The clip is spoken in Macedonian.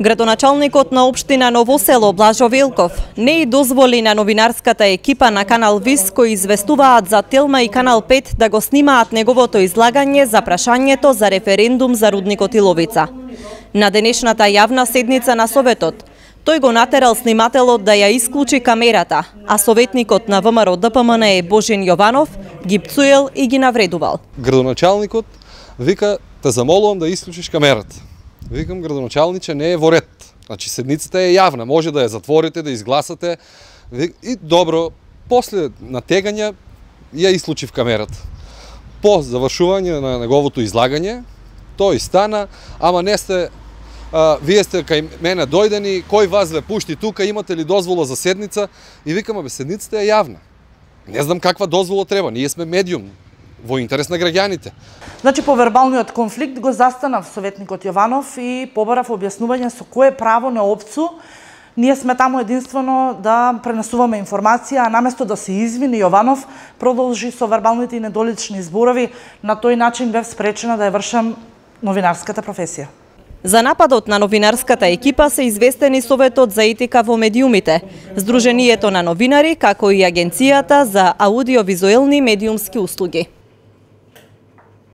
Градоначалникот на општина Ново село Блажо Велков не и дозволи на новинарската екипа на Канал Вис кои известуваат за Телма и Канал 5 да го снимаат неговото излагање за прашањето за референдум за рудникот Иловица. На денешната јавна седница на Советот, тој го натерал снимателот да ја исклучи камерата, а советникот на ВМРО ДПМН Божин Јованов ги пцуел и ги навредувал. Градоначалникот вика: "Те замолувам да исклучиш камерата." Викам: "Градоначалниче, не е во ред. Значи седницата е јавна, може да ја затворите, да изгласате." И добро, после натегање ја исклучив камерата. По завршување на неговото излагање, тој стана: "Ама не сте, вие сте кај мене дојдени, кој вас ве пушти тука, имате ли дозвола за седница?" И викам: "Абе, седницата е јавна. Не знам каква дозвола треба, ние сме медиум во интерес на граѓаните." Значи, по вербалниот конфликт го застанав советникот Јованов и побарав објаснување со кое право на опцу ние сме таму единствено да пренесуваме информација, а наместо да се извини, Јованов продолжи со вербалните и недолични зборови. На тој начин бев спречена да ја вршам новинарската професија. За нападот на новинарската екипа се известени Советот за етика во медиумите, Сдруженијето на новинари, како и Агенцијата за аудиовизуелни медиумски услуги.